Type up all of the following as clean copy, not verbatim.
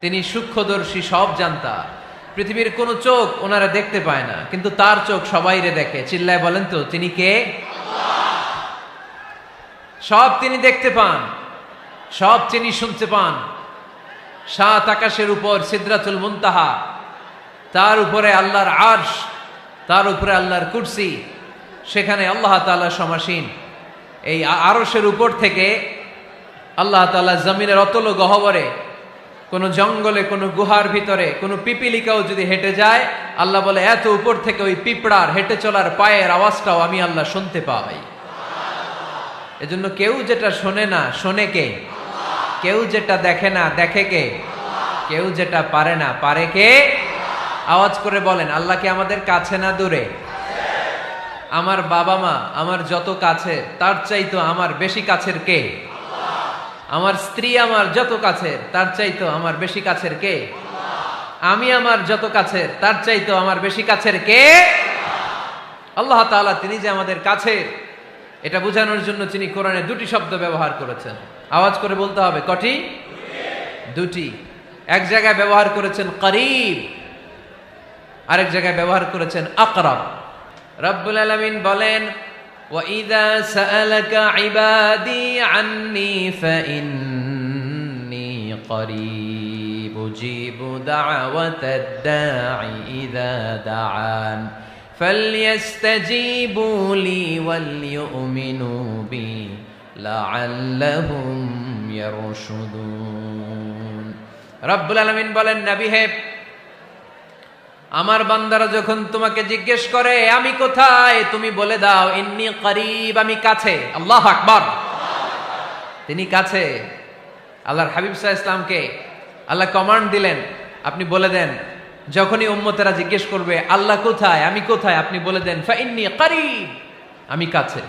তিনি সূক্ষ্মদর্শী, সব জানতা। পৃথিবীর কোন চোখ ওনারা দেখতে পায় না, কিন্তু তার চোখ সবাইরে দেখে। চিল্লায় বলেন তো তিনি কে? সব তিনি দেখতে পান, সব তিনি শুনতে পান। সাত আকাশের উপর সিদরাতুল মুনতাহা, তার উপরে আল্লাহর আরশ, তার উপরে আল্লাহর কুরসি, সেখানে আল্লাহ তাআলা সমাসীন। এই আরশের উপর থেকে আল্লাহ তাআলা জমিনের অতল গহ্বরে, কোন জঙ্গলে, কোন গুহার ভিতরে কোন পিপিলিকাও যদি হেঁটে যায়, আল্লাহ বলে এত উপর থেকে ওই পিঁপড়ার হেঁটে চলার পায়ের আওয়াজটাও আমি আল্লাহ শুনতে পাই। এজন্য কেউ যেটা শোনে না, শোনে কে? কেউ যেটা দেখে না, দেখে কে? কেউ যেটা পারে না, পারে কে? আওয়াজ করে বলেন, আল্লাহ কি আমাদের কাছে না দূরে? আমার বাবা মা আমার যত কাছে, তার চাইতো আমার বেশি কাছের কে? আমার স্ত্রী আমার যত কাছের, তার চাইতো আমার বেশি কাছের কে? আমি আমার যত কাছের, তার চাইতো আমার বেশি কাছের কে? আল্লাহ তাআলা তিনি যে আমাদের কাছের, এটা বোঝানোর জন্য তিনি কোরআনে দুটি শব্দ ব্যবহার করেছেন। আওয়াজ করে বলতে হবে, কটি? দুটি। এক জায়গায় ব্যবহার করেছেন করিব, আরেক জায়গায় ব্যবহার করেছেন আকরাব। রব্বুল আলামিন বলেন, وَإِذَا سَأَلَكَ عِبَادِي عَنِّي فَإِنِّي قَرِيبٌ أُجِيبُ دَعْوَةَ الدَّاعِ إِذَا دَعَانِ فَلْيَسْتَجِيبُوا لِي وَلْيُؤْمِنُوا بِي لَعَلَّهُمْ يَرْشُدُونَ। রব্বুল আলামিন বলেন, নবী হে, আমার বান্দারা যখন তোমাকে জিজ্ঞেস করে আমি কোথায়, তুমি বলে দাও ইন্নী করিব, আমি কাছে। আল্লাহু আকবার। তিনি কাছে। আল্লাহর হাবিব সাল্লাল্লাহু আলাইহি ওয়াসাল্লামকে আল্লাহ কমান্ড দিলেন, আপনি বলে দেন, যখনই উম্মতেরা জিজ্ঞেস করবে আল্লাহ কোথায়, আমি কোথায়, আপনি বলে দেন ফাইন্নী করিব, আমি কাছে।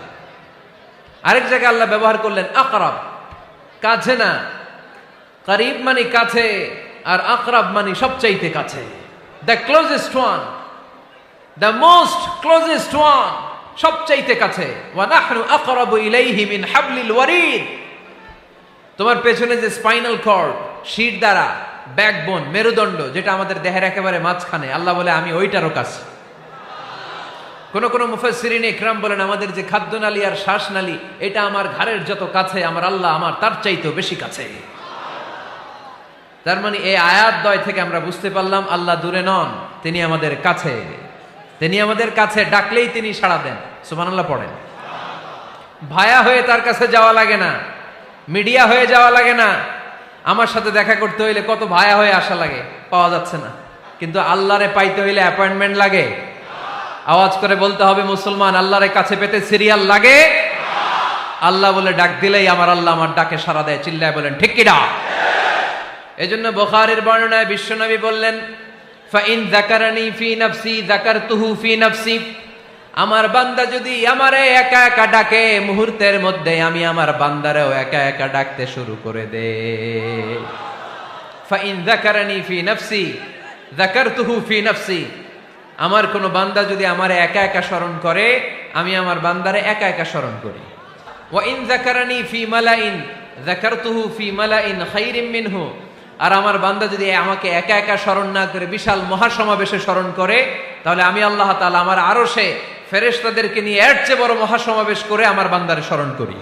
আরেক জায়গায় আল্লাহ ব্যবহার করলেন আকরাব, কাছে না। করিব মানে কাছে, আর আকরাব মানে সবচাইতে কাছে। The closest one, the most closest one, সবচাইতে কাছে। ওয়া নাহনু আকরাবু ইলাইহি মিন হাবলিল ওয়ারিদ। তোমার পেছনে যে স্পাইনাল কর্ড, শির দ্বারা, ব্যাকবোন, মেরুদণ্ড, যেটা আমাদের দেহের একেবারে মাঝখানে, আল্লাহ বলে আমি ওইটারও কাছে। কোন কোন মুফাসসিরিন ইকরাম বলেন, আমাদের যে খাদ্যনালী আর শ্বাসনালী, এটা আমার ঘাড়ের যত কাছে, আমার আল্লাহ আমার তার চাইতেও বেশি কাছে। তার মানে এই আয়াত দ্বয় থেকে আমরা বুঝতে পারলাম আল্লাহ দূরে নন, তিনি আমাদের কাছে। তিনি আমাদের কাছে, ডাকলেই তিনি সাড়া দেন। সুবহানাল্লাহ পড়েন। ভায়া হয়ে তার কাছে যাওয়া লাগে না, মিডিয়া হয়ে যাওয়া লাগে না। আমার সাথে দেখা করতে হইলে কত ভায়া হয়ে আসা লাগে, পাওয়া যাচ্ছে না। কিন্তু আল্লাহরে পাইতে হইলে অ্যাপয়েন্টমেন্ট লাগে। আওয়াজ করে বলতে হবে মুসলমান, আল্লাহরে কাছে পেতে সিরিয়াল লাগে। আল্লাহ বলে ডাক দিলেই আমার আল্লাহ আমার ডাকে সাড়া দেয়। চিল্লায় বলেন ঠিক কি না? এজন্য বুখারীর বর্ণনায় বিশ্বনবী বললেন, ফাইন যাকারানি ফি নাফসি যাকারতুহু ফি নাফসি। আমার বান্দা যদি আমারে একা একা ডাকে, মুহূর্তের মধ্যে আমি আমার বান্দারেও একা একা ডাকতে শুরু করে দে। ফাইন যাকারানি ফি নাফসি যাকারতুহু ফি নাফসি। আমার কোন বান্দা যদি আমারে একা একা স্মরণ করে, আমি আমার বান্দারে একা একা স্মরণ করি। ওয়া ইন যাকারানি ফি মালাইন যাকারতুহু ফি মালাইন খায়রিম মিনহু। আর আমার বান্দা যদি আমাকে একা একা স্মরণ না করে বিশাল মহাসমাবেশে স্মরণ করে, তাহলে আমি আল্লাহ তাআলা আমার আরশে ফেরেশতাদেরকে নিয়ে এর চেয়ে বড় মহাসমাবেশ করে আমার বান্দারে স্মরণ করি।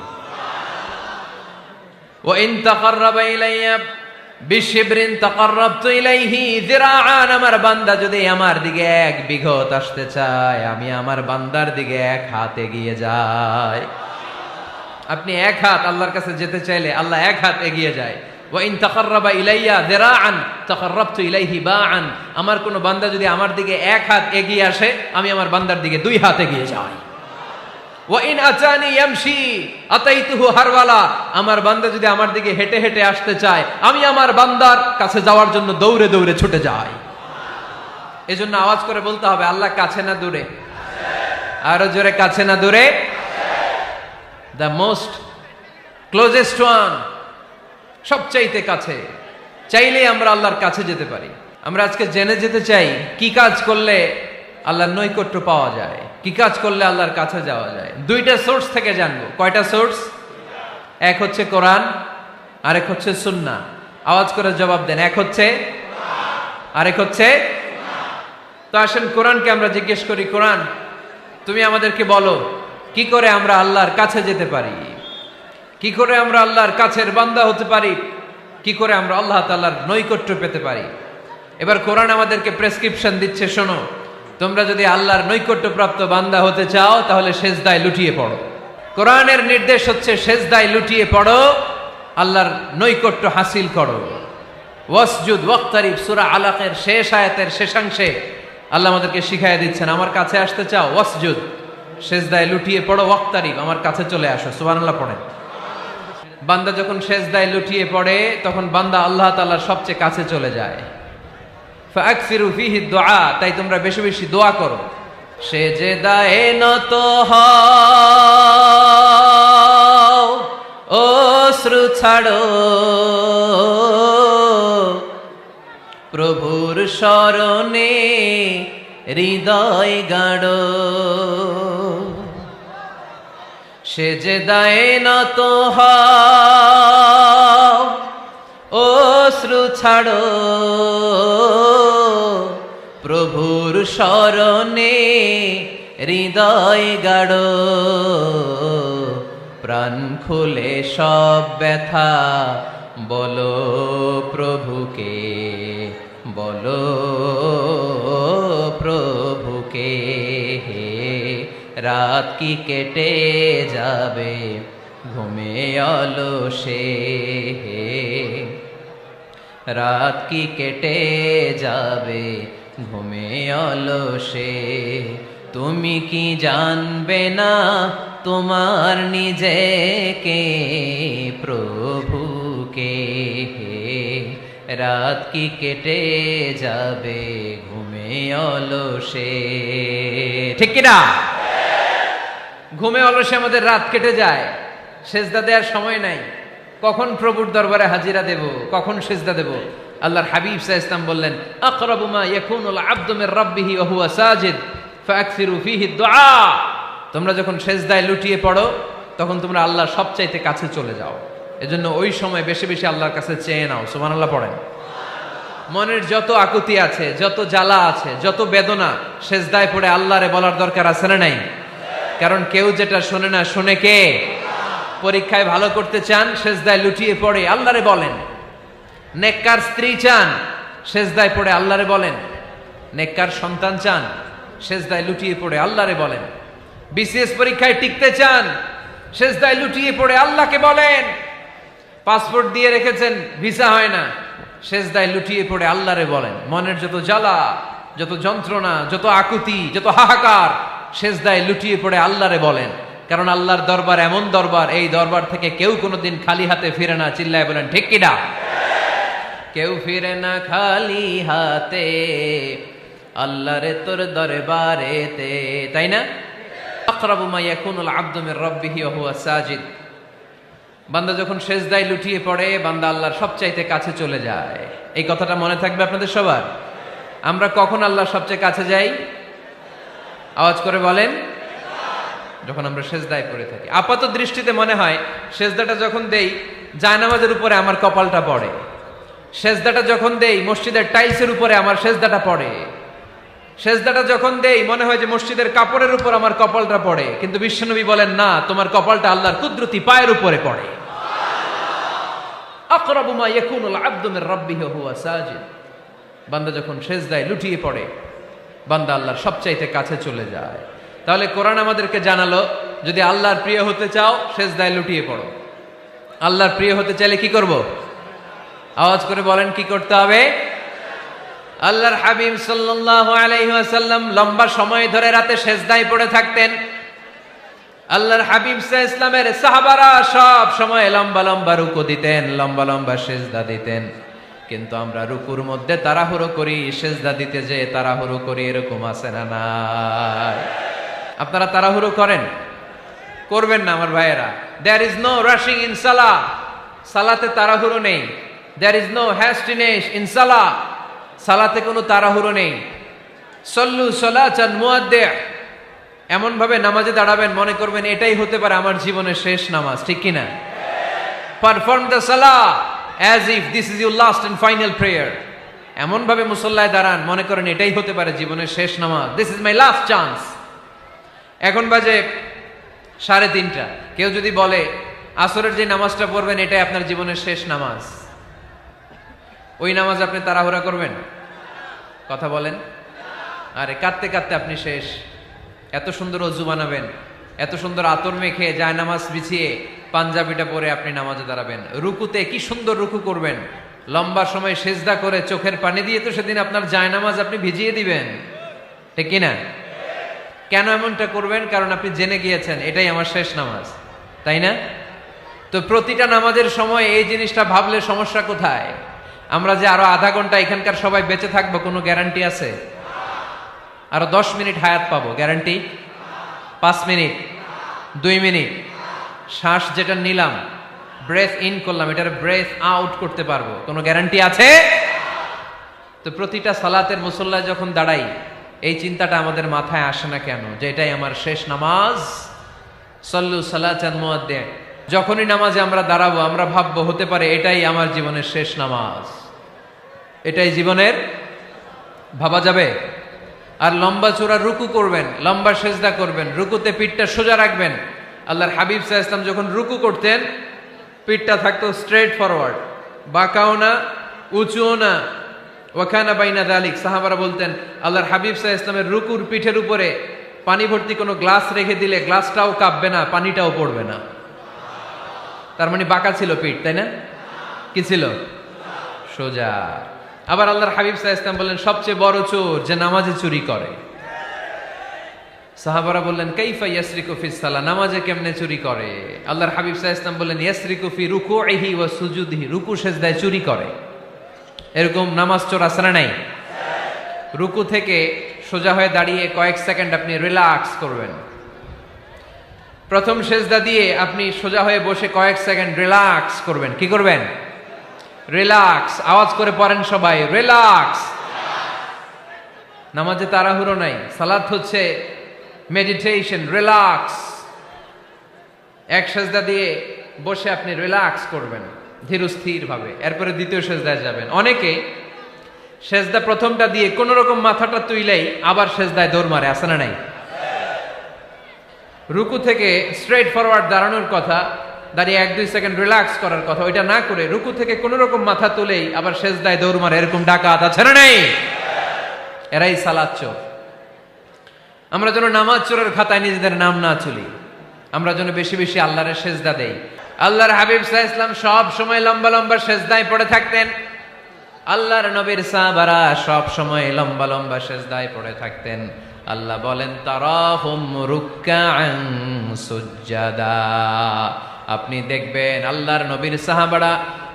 ওয়া ইন তাকাররাবা ইলাইয়া বিশিবরিন তাকাররাবতু ইলাইহি যিরাআন। আমার বান্দা যদি আমার দিকে এক বিঘত আসতে চায়, আমি আমার বান্দার দিকে এক হাত এগিয়ে যাই। আপনি এক হাত আল্লাহর কাছে যেতে চাইলে আল্লাহ এক হাত এগিয়ে যায়। ওয়া ইন তাকাররাবা ইলাইয়া যিরাআন তাকাররাবতু ইলাইহি বাআন। আমার কোন বান্দা যদি আমার দিকে এক হাত এগিয়ে আসে, আমি আমার বান্দার দিকে দুই হাত এগিয়ে যাই। ওয়া ইন আতানি ইয়ামশি আতাইতুহু হারওয়ালা। আমার বান্দা যদি আমার দিকে হেঁটে হেঁটে আসতে চায়, আমি আমার বান্দার কাছে যাওয়ার জন্য দৌড়ে দৌড়ে ছুটে যাই। এজন্য আওয়াজ করে বলতে হবে, আল্লাহ কাছে না দূরে? আরো জোরে, কাছে না দূরে? দ্য মোস্ট ক্লোজেস্ট ওয়ান, সবচাইতে কাছে। চাইলেই আমরা আল্লাহর কাছে যেতে পারি। আমরা আজকে জেনে যেতে চাই কি কাজ করলে আল্লাহর নৈকট্য পাওয়া যায়, কি কাজ করলে আল্লাহর কাছে যাওয়া যায়। দুইটা সোর্স থেকে জানবো। কয়টা সোর্স? এক হচ্ছে কোরআন, আরেক হচ্ছে সুন্নাহ। আওয়াজ করে জবাব দেন। এক হচ্ছে, আরেক হচ্ছে। তো আসেন কোরআনকে আমরা জিজ্ঞেস করি, কোরআন তুমি আমাদেরকে বলো কি করে আমরা আল্লাহর কাছে যেতে পারি, কি করে আমরা আল্লাহর কাছের বান্দা হতে পারি, কি করে আমরা আল্লাহ তাআলার নৈকট্য পেতে পারি। এবার কোরআন আমাদেরকে প্রেসক্রিপশন দিচ্ছে, শোনো, তোমরা যদি আল্লাহর নৈকট্যপ্রাপ্ত বান্দা হতে চাও তাহলে সেজদায় লুটিয়ে পড়ো। কোরআনের নির্দেশ হচ্ছে সেজদায় লুটিয়ে পড়ো, আল্লাহর নৈকট্য হাসিল করো। ওয়াসজুদ ওয়াক্তারিব, সূরা আলাকের শেষ আয়াতের শেষাংশে আল্লাহ আমাদেরকে শিখাইয়া দিচ্ছেন, আমার কাছে আসতে চাও, ওয়াসজুদ, সেজদায় লুটিয়ে পড়ো, ওয়াক্তারিব, আমার কাছে চলে আসো। সুবহানাল্লাহ পড়েন। বান্দা যখন সেজদায় লুটিয়ে পড়ে তখন বান্দা আল্লাহ তাআলার সবচেয়ে কাছে চলে যায়। ফাকসিরু ফিহি দুআ, তাই তোমরা বেশি বেশি দোয়া করো। সেজদায়ে নত হও, অশ্রু ছাড়ো, প্রভুর শরণে হৃদয় গাড়ো। সেজদায়ে নত হও, অশ্রু ছাড়ো, প্রভুর শরণে হৃদয় গাড়ো। প্রাণ খুলে সব ব্যথা বলো প্রভুকে, বলো প্রভুকে। রাত কি কেটে যাবে ঘুমে অলসে, রাত কি কেটে যাবে ঘুমে অলসে। তুমি কি জানবে না তোমার নিজেকে, প্রভুকে। রাত কি কেটে যাবে ঘুমে অলসে, ঠিক কিনা? ঘুমে অলসে আমাদের রাত কেটে যায়, সেজদা দেওয়ার সময় নাই। কখন প্রভুর দরবারে হাজিরা দেব, কখন সেজদা দেব? আল্লাহর হাবিব সাল্লাল্লাহু আলাইহি ওয়াসাল্লাম বললেন, আকরাবু মা ইয়াকুনুল আবদু মির রাব্বিহি ওয়া হুয়া সাজিদ ফাকসিরু ফিহি দুআ। তোমরা যখন সেজদায় লুটিয়ে পড়ো তখন তোমরা আল্লাহর সবচাইতে কাছে চলে যাও। এজন্য ওই সময় বেশি বেশি আল্লাহর কাছে চেয়ে নাও। সুবহানাল্লাহ পড়েন। মনের যত আকুতি আছে, যত জ্বালা আছে, যত বেদনা, সেজদায় পড়ে আল্লাহরে বলার দরকার আছে না নাই? কারণ কেউ যেটা শোনে না, শোনে কে? পরীক্ষায় ভালো করতে চান, সেজদায় লুটিয়ে পড়ে আল্লাহরে বলেন। নেককার স্ত্রী চান, সেজদায় পড়ে আল্লাহরে বলেন। নেককার সন্তান চান, সেজদায় লুটিয়ে পড়ে আল্লাহরে বলেন। বিসিএস পরীক্ষায় টিকতে চান, সেজদায় লুটিয়ে পড়ে আল্লাহকে বলেন। পাসপোর্ট দিয়ে রেখেছেন, ভিসা হয় না, সেজদায় লুটিয়ে পড়ে আল্লাহরে বলেন। মনের যত জ্বালা, যত যন্ত্রণা, যত আকুতি, যত হাহাকার, সেজদায় লুটিয়ে পড়ে আল্লাহরে বলেন। কারণ আল্লাহর দরবার এমন দরবার, এই দরবার থেকে কেউ কোনোদিন খালি হাতে ফিরে না। চিল্লায় বলেন ঠিক কিনা? কেউ ফিরে না খালি হাতে আল্লাহরে তোর দরবারেতে, তাই না? আকরাবু মা ইয়াকুনুল আবদু মির রাব্বিহি ওয়া হুয়া সাজিদ। বান্দা যখন সেজদায় লুটিয়ে পড়ে বান্দা আল্লাহর সবচাইতে কাছে চলে যায়। এই কথাটা মনে থাকবে আপনাদের সবার। আমরা কখন আল্লাহর সবচেয়ে কাছে যাই? আওয়াজ করে বলেন। যখন আমরা সেজদায় পড়ে থাকি। আপাত দৃষ্টিতে মনে হয় সেজদাটা যখন দেই জায়নামাজের উপরে আমার কপালটা পড়ে, সেজদাটা যখন দেই মসজিদের টাইলসের উপরে আমার সেজদাটা পড়ে, সেজদাটা যখন দেই মনে হয় যে মসজিদের কাপড়ের উপর আমার কপালটা পড়ে। কিন্তু বিশ্বনবী বলেন না, তোমার কপালটা আল্লাহর কুদরতি পায়ের উপরে পড়ে। আকরাবু মা ইয়াকুনুল আবদু মির রাব্বিহি ওয়া হুয়া সাজিদ। বান্দা যখন সেজদায় লুটিয়ে পড়ে বান্দা আল্লাহর সবচাইতে কাছে চলে যায়। তাহলে কোরআন আমাদেরকে জানালো, যদি আল্লাহর প্রিয় হতে চাও সেজদায় লুটিয়ে পড়ো। আল্লাহর প্রিয় হতে চাইলে কি করব? আওয়াজ করে বলেন কি করতে হবে? আল্লাহর হাবিব সাল্লাল্লাহু আলাইহি ওয়াসাল্লাম লম্বা সময় ধরে রাতে সেজদায় পড়ে থাকতেন। আল্লাহর হাবিব সাল্লাল্লাহু আলাইহি ওয়াসাল্লামের সাহাবারা সব সময় লম্বা লম্বা রুকু দিতেন, লম্বা লম্বা সেজদা দিতেন। কিন্তু আমরা রুকুর মধ্যে তাড়াহুড়ো করি, সেজদা দিতে যে তাড়াহুড়ো করি, এরকম আছে না নাই? আপনারা তাড়াহুড়ো করেন? করবেন না আমার ভাইয়েরা। There is no rushing in সালাহ। সালাতে তাড়াহুড়ো নেই। There is no hastiness in সালাহ। সালাতে কোনো তাড়াহুড়ো নেই। সল্লু সালাতান মুআদ্দি'। এমন ভাবে নামাজে দাঁড়াবেন মনে করবেন এটাই হতে পারে আমার জীবনের শেষ নামাজ, ঠিক কি না? পারফর্ম দ্য সালাহ as if this is your last and final prayer. এমন ভাবে মুসল্লায় দাঁড়ান মনে করেন এটাই হতে পারে জীবনের শেষ নামাজ, this is my last chance. এখন বাজে 3:30। কেউ যদি বলে আসরের যে নামাজটা পড়বেন এটাই আপনার জীবনের শেষ নামাজ, ওই নামাজ আপনি তাড়াহুড়া করবেন? কথা বলেন। আরে কাঁদতে কাঁদতে আপনি শেষ। এত সুন্দর অজু বানাবেন, এত সুন্দর আতর মেখে যায় নামাজ বিছিয়ে পাঞ্জাবিটা পরে আপনি নামাজে দাঁড়াবেন। রুকুতে কি সুন্দর রুকু করবেন, লম্বা সময় সেজদা করে চোখের পানি দিয়ে তো সেদিন আপনার যায় নামাজ আপনি ভিজিয়ে দিবেন, ঠিক কিনা? কেন এমনটা করবেন? কারণ আপনি জেনে গিয়েছেন এটাই আমার শেষ নামাজ, তাই না? তো প্রতিটা নামাজের সময় এই জিনিসটা ভাবলে সমস্যা কোথায়? আমরা যে আরো আধা ঘন্টা এখানকার সবাই বেঁচে থাকবো কোনো গ্যারান্টি আছে? আরো 10 মিনিট হায়াত পাবো, গ্যারান্টি? 5 মিনিট, 2 মিনিট, শ্বাস যেটা নিলাম, ব্রেথ ইন করলাম, এটার ব্রেথ আউট করতে পারবো, কোনো গ্যারান্টি আছে? তো প্রতিটা সালাতের মুসল্লায় যখন দাঁড়াই এই চিন্তাটা আমাদের মাথায় আসে না কেন যে এটাই আমার শেষ নামাজ? সল্লু সালাতান মুআদ্দিন। যখনই নামাজে আমরা দাঁড়াবো আমরা ভাববো হতে পারে এটাই আমার জীবনের শেষ নামাজ, এটাই জীবনের, ভাবা যাবে? আর লম্বা চূড়া রুকু করবেন, লম্বা সেজদা করবেন, রুকুতে পিঠটা সোজা রাখবেন। আল্লাহর হাবিব সাল্লাল্লাহু আলাইহি ওয়াসাল্লাম যখন রুকু করতেন পিঠটা থাকতো স্ট্রেট ফরওয়ার্ড, বাঁকাও না উঁচুও না, ওয়াকানা বাইনা যালিক। সাহাবারা বলতেন আল্লাহর হাবিব সাল্লাল্লাহু আলাইহি ওয়াসাল্লামের রুকুর পিঠের উপরে পানি ভর্তি কোনো গ্লাস রেখে দিলে গ্লাসটাও কাঁপবে না, পানিটাও পড়বে না। তার মানে বাঁকা ছিল পিঠ, তাই না? কি ছিল? সোজা। আবার আল্লাহর হাবিব সাল্লাল্লাহু আলাইহি ওয়াসাল্লাম বললেন সবচেয়ে বড় চোর যে নামাজে চুরি করে। সাহাবারা বললেন কাইফা ইয়াসরিকু ফিস সালাহ, নামাজে কেমনে চুরি করে? আল্লাহর হাবিব সাল্লাল্লাহু আলাইহি ওয়াসাল্লাম বললেন ইয়াসরিকু ফি রুকুইহি ওয়া সুজুদিহি, রুকু সেজদায় চুরি করে। এরকম নামাজ চোর আছে না নাই? রুকু থেকে সোজা হয়ে দাঁড়িয়ে কয়েক সেকেন্ড আপনি রিল্যাক্স করবেন। প্রথম সেজদা দিয়ে আপনি সোজা হয়ে বসে কয়েক সেকেন্ড রিল্যাক্স করবেন। কি করবেন? রিল্যাক্স। আওয়াজ করে পড়েন সবাই, রিল্যাক্স। নামাজে তাড়াহুড়ো নাই, সালাত হচ্ছে মেডিটেশন, রিল্যাক্স। এক সেজদা দিয়ে বসে আপনি রিল্যাক্স করবেন ধীরস্থির ভাবে, এরপরে দ্বিতীয় সেজদায় যাবেন। অনেকে সেজদা প্রথমটা দিয়ে কোন রকম মাথাটা তুইলেই আবার সেজদায় দৌড় মারে, আছে না নাই? রুকু থেকে স্ট্রেট ফরওয়ার্ড দাঁড়ানোর কথা, দাঁড়িয়ে 1-2 সেকেন্ড রিল্যাক্স করার কথা, ওইটা না করে রুকু থেকে কোন রকম মাথা তুলেই আবার সেজদায় দৌড় মারে, এরকম ডাকাত আছে না নাই? এরাই সালাত চোর। আমরা যেন নামাজ চোরের খাতায় নিজেদের নাম না তুলি, আমরা যেন বেশি বেশি আল্লাহর সেজদা দেই। আল্লাহর হাবিব সাল্লাল্লাহু আলাইহি ওয়াসাল্লাম সব সময় লম্বা লম্বা সেজদায় পড়ে থাকতেন। আল্লাহর নবীর সাহাবারা সব সময় লম্বা লম্বা সেজদায় পড়ে থাকতেন। আল্লাহ বলেন তারাহুম রুকআন সুজদা। আপনি দেখবেন আল্লাহর নবীর সাহাবারা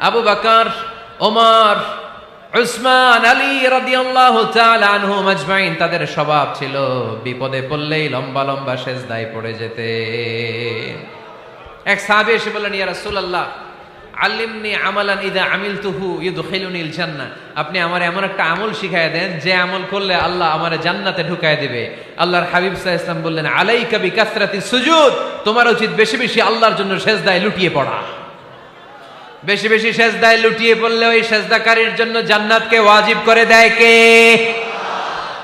আবু বকর, ওমর, উসমান, আলী রাদিয়াল্লাহু তাআলা আনহুম আজমাইন, তাদের স্বভাব ছিল বিপদে পড়লেই লম্বা লম্বা সেজদায় পড়ে যেতেন। এক সাহাবী এসে বললেন ইয়া রাসূলুল্লাহ আল্লিমনি আমালান ইযা আমিলতুহু ইউদখিলুনিল জান্নাহ, আপনি আমার এমন একটা আমল শিখায় দেন যে আমল করলে আল্লাহ আমারে জান্নাতে ঢুকায় দিবে। আল্লাহর হাবিব সাল্লাল্লাহু আলাইহি ওয়াসাল্লাম বললেন আলাইকা বিকাসরাতিস সুজুদ, তোমার উচিত বেশি বেশি আল্লাহর জন্য সেজদায় লুটিয়ে পড়া। বেশি বেশি সেজদায় লুটিয়ে পড়লে ওই সেজদাকারীর জন্য জান্নাতকে ওয়াজিব করে দেয় কে?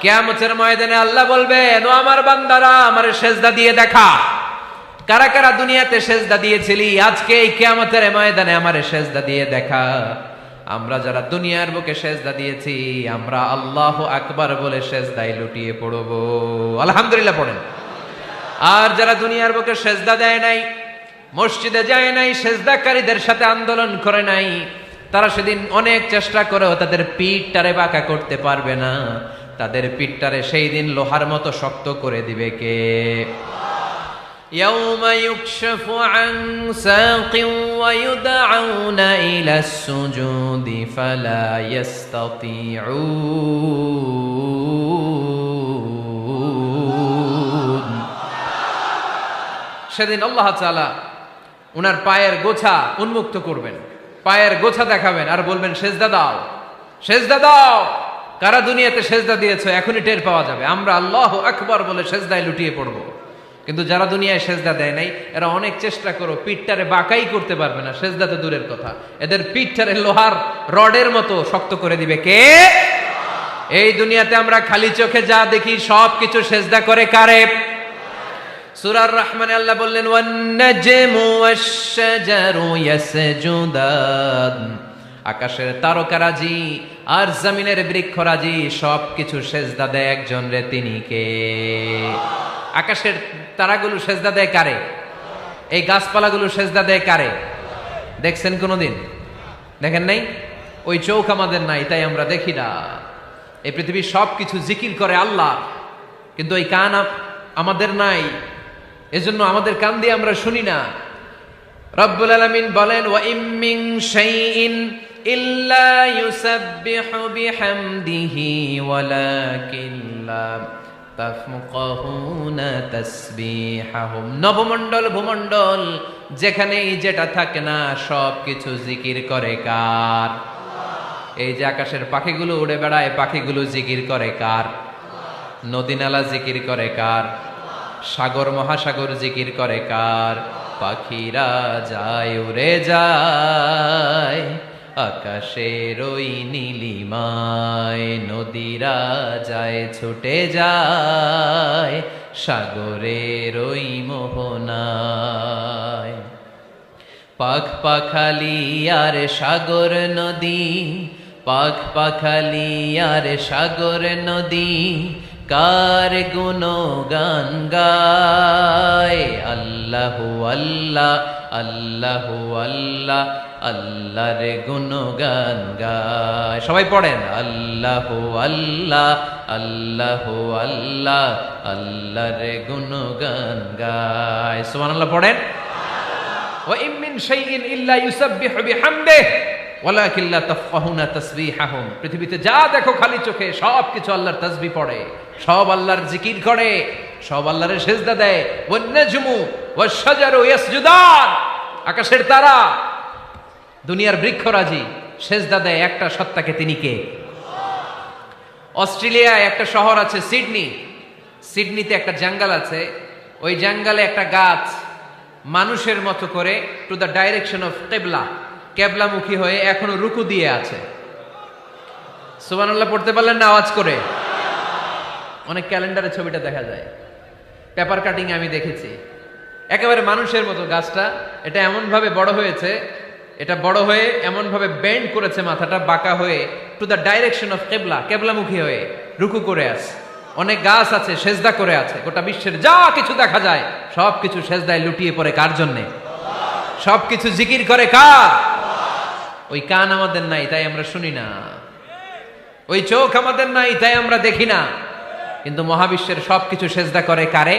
কিয়ামতের ময়দানে আল্লাহ বলবেন ও আমার বান্দারা আমারে সেজদা দিয়ে দেখা, কারা কারা দুনিয়াতে সেজদা দিয়েছিলি, আজকে এই কিয়ামতের ময়দানে আমারে সেজদা দিয়ে দেখা। আমরা যারা দুনিয়ার বুকে সেজদা দিয়েছি আমরা আল্লাহু আকবার বলে সেজদায় লুটিয়ে পড়ব, আলহামদুলিল্লাহ পড়েন। আর যারা দুনিয়ার বুকে সেজদা দেয় নাই, মসজিদে যায় নাই, সেজদাকারীদের সাথে আন্দোলন করে নাই, তারা সেদিন অনেক চেষ্টা করেও তাদের পিঠটারে বাঁকা করতে পারবে না। তাদের পিঠটারে সেই দিন লোহার মতো শক্ত করে দিবে কে? يوم يكشف عن ساق ويدعون إلى السجود فلا يستطيعون। সেদিন আল্লাহ তাআলা উনার পায়ের গোছা উন্মুক্ত করবেন, পায়ের গোছা দেখাবেন আর বলবেন সেজদা দাও, সেজদা দাও। কারা দুনিয়াতে সেজদা দিয়েছো এখনই টের পাওয়া যাবে। আমরা আল্লাহু আকবার বলে সেজদায় লুটিয়ে পড়ব। কিন্তু যারা দুনিয়ায় সেজদা দেয় নাই এরা অনেক চেষ্টা করো পিঠটারে বাঁকাই করতে পারবে না, সেজদা তো দূরের কথা, এদের পিঠটারে লোহার রডের মতো শক্ত করে দিবে কে? এই দুনিয়াতে আমরা খালি চোখে যা দেখি সব কিছু সেজদা করে কারে? সূরার রহমানে আল্লাহ বললেন ওয়ান নাজমু ওয়াশ-শাজারু ইয়াসজুদান, আকাশের তারকারাজি আর জমিনের বৃক্ষরাজি সব কিছু সেজদা দেয় একজন রে, তিনি কে? আকাশের তারাগুলো সেজদা দেয় কারে? এই গাছপালাগুলো সেজদা দেয় কারে? দেখছেন কোনোদিন? দেখেন নাই? ওই চোখ আমাদের নাই তাই আমরা দেখি না। এই পৃথিবীর সব কিছু জিকির করে আল্লাহ, কিন্তু এই কান আমাদের নাই, এজন্য আমাদের কান দিয়ে আমরা শুনি না। রব্বুল আলামিন বলেন ওয়া ইম মিন শাইইন ইল্লা ইউসাব্বিহু বিহামদিহি ওয়ালাকিন লা তাফকাহুনা তাসবিহাহুম। নবমণ্ডল ভূমণ্ডল যেখানেই যেটা থাকে না সব কিছু জিকির করে কার? এই যে আকাশের পাখিগুলো উড়ে বেড়ায়, পাখিগুলো জিকির করে কার? নদী নালা জিকির করে কার? সাগর মহাসাগর জিকির করে কার? পাখিরা যায় উড়ে যায় আকাশের ওই নীলিমায়, নদীরা যায় ছুটে যায় সাগরের ওই মোহনায়। পাখ পাখালি আর সাগর নদী, পাখ পাখালি আর সাগর নদী কার গুণগান গায়? আল্লাহু আল্লাহ আল্লাহু আল্লাহ আল্লাহর গুণগান গায়। সবাই পড়েন আল্লাহু আল্লাহ আল্লাহু আল্লাহ আল্লাহর গুণগান গায়। সুবহানাল্লাহ পড়েন। ওয়া ইম মিন শাইইন ইল্লা ইউসাব্বিহু বিহামদিহি ওয়ালাকিন লা তাফকাহুনা তাসবিহাহুম। পৃথিবীতে যা দেখো খালি চোখে সব কিছু আল্লাহর তাসবিহ পড়ে, সব আল্লাহর জিকির করে, সব আল্লাহর সেজদা দেয়। ওয়ান নাজমু ওয়াশ-শাজারু ইয়াসজুদান, আকাশের তারা দুনিয়ার বৃক্ষরাজি সেজদা দেয় একটা সত্তাকে, তিনি কে? অস্ট্রেলিয়ায় একটা শহর আছে সিডনি, সিডনিতে একটা জঙ্গল আছে, ওই জঙ্গলে একটা গাছ মানুষের মতো করে টু দ্য ডাইরেকশন অফ কিবলা, কেবলামুখী হয়ে এখনো রুকু দিয়ে আছে। সুবহানাল্লাহ পড়তে পারলেন না আওয়াজ করে? অনেক ক্যালেন্ডারে ছবিটা দেখা যায়, পেপার কাটিং আমি দেখেছি। একেবারে মানুষের মতো গাছটা, এটা এমন ভাবে বড় হয়েছে, এটা বড় হয়ে এমন ভাবে বেন্ড করেছে মাথাটা বাঁকা হয়ে টু দ্য ডাইরেকশন অফ কিবলা, কেবলামুখী হয়ে রুকু করে আছে। অনেক গাছ আছে সেজদা করে আছে। গোটা বিশ্বের যা কিছু দেখা যায় সব কিছু সেজদায় লুটিয়ে পড়ে কার জন্যে? সব কিছু জিকির করে কার? ওই কান আমাদের নাই তাই আমরা শুনি না, ওই চোখ আমাদের নাই তাই আমরা দেখি না, কিন্তু মহাবিশ্বের সবকিছু সেজদা করে কারে?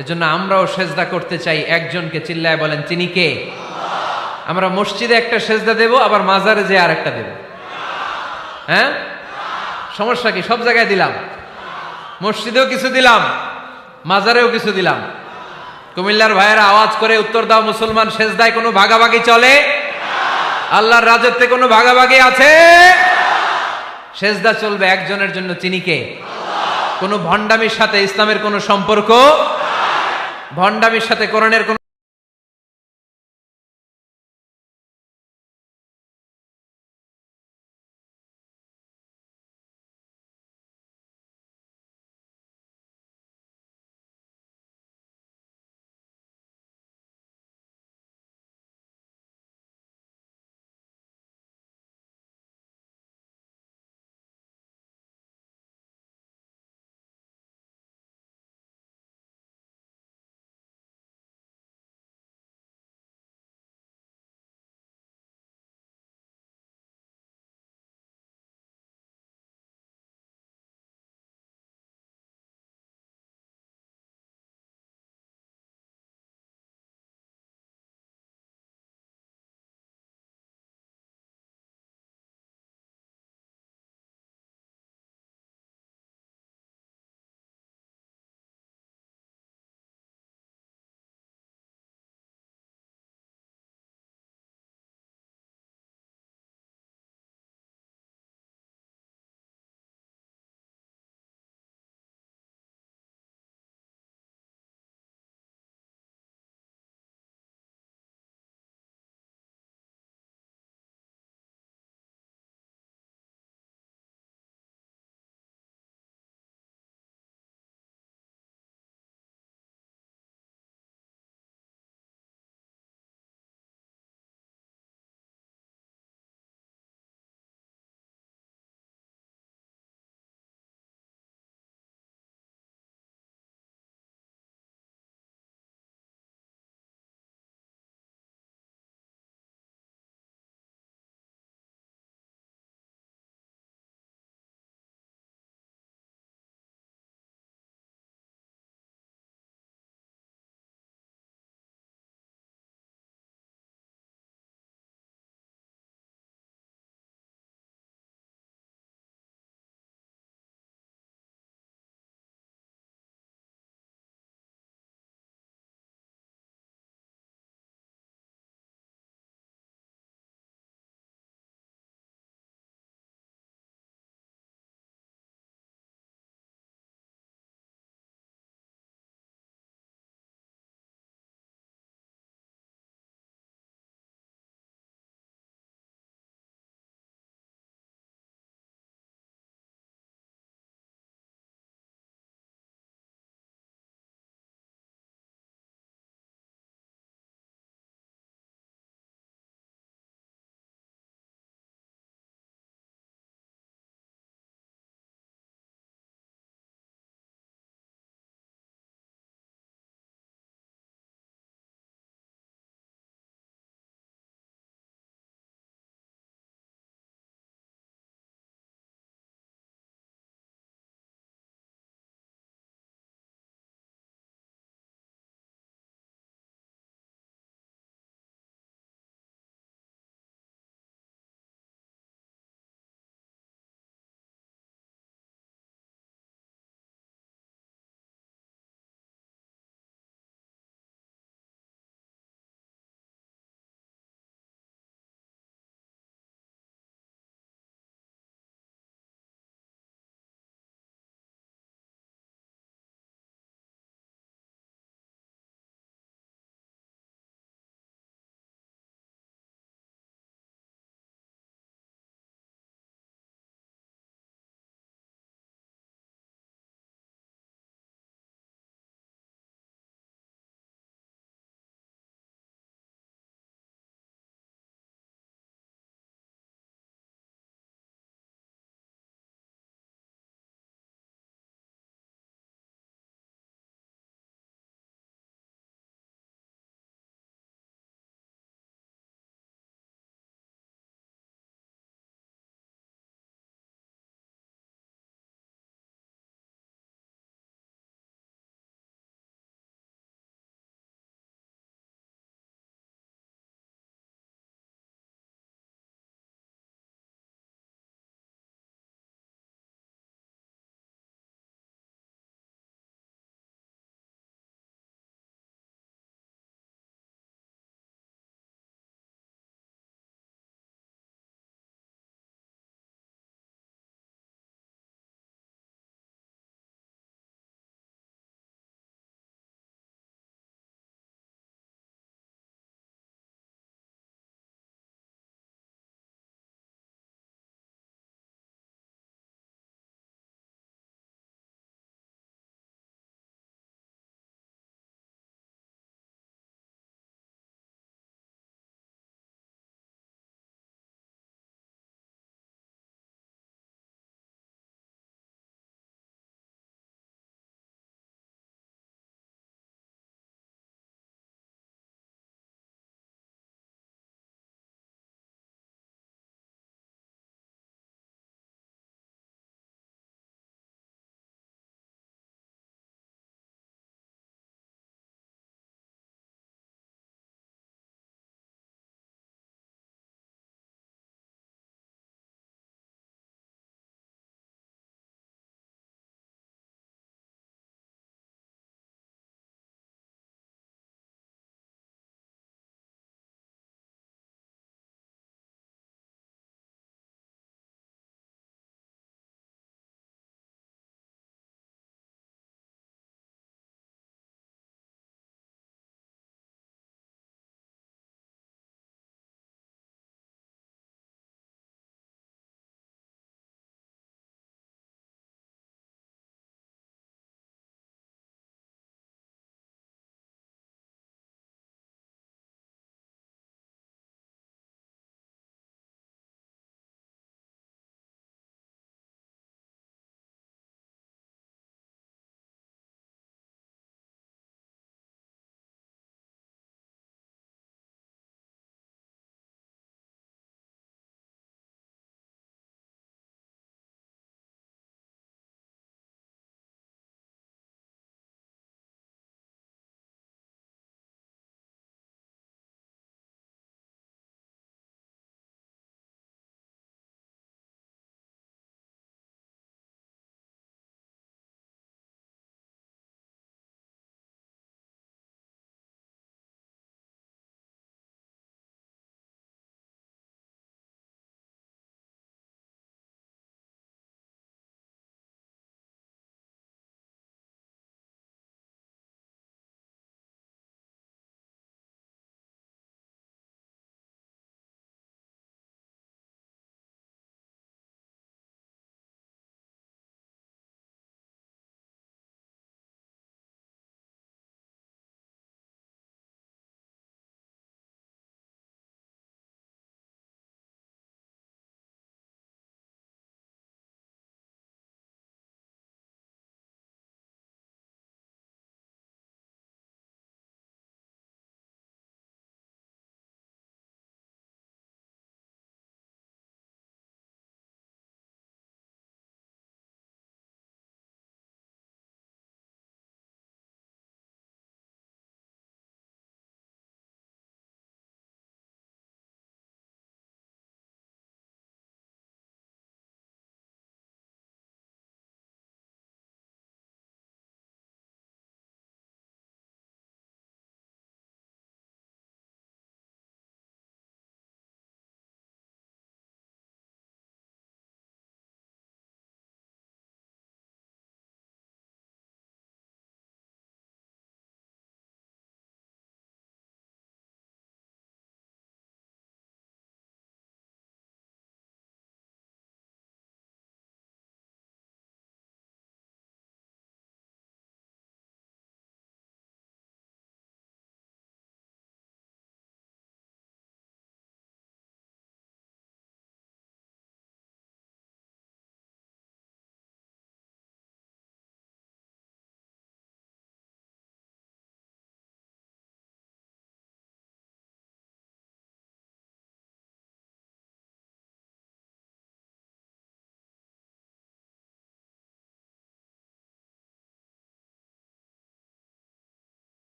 এজন্য আমরাও সেজদা করতে চাই একজনকে। চিল্লায় বলেন তিনি কে? আমরা মসজিদে একটা সেজদা দেব, আবার মাজারে যে আরেকটা দেব। হ্যাঁ, সমস্যা কি? সব জায়গায় দিলাম, মসজিদেও কিছু দিলাম, মাজারেও কিছু দিলাম। কুমিল্লার ভাইয়েরা আওয়াজ করে উত্তর দাও, মুসলমান সেজদায় কোনো ভাগাভাগি চলে? আল্লাহর রাজত্বে কোনো ভাগাভাগি আছে? সেজদা চলবে একজনের জন্য, তিনি কে? কোনো ভণ্ডামির সাথে ইসলামের কোনো সম্পর্ক, ভণ্ডামির সাথে কোরআনের কোনো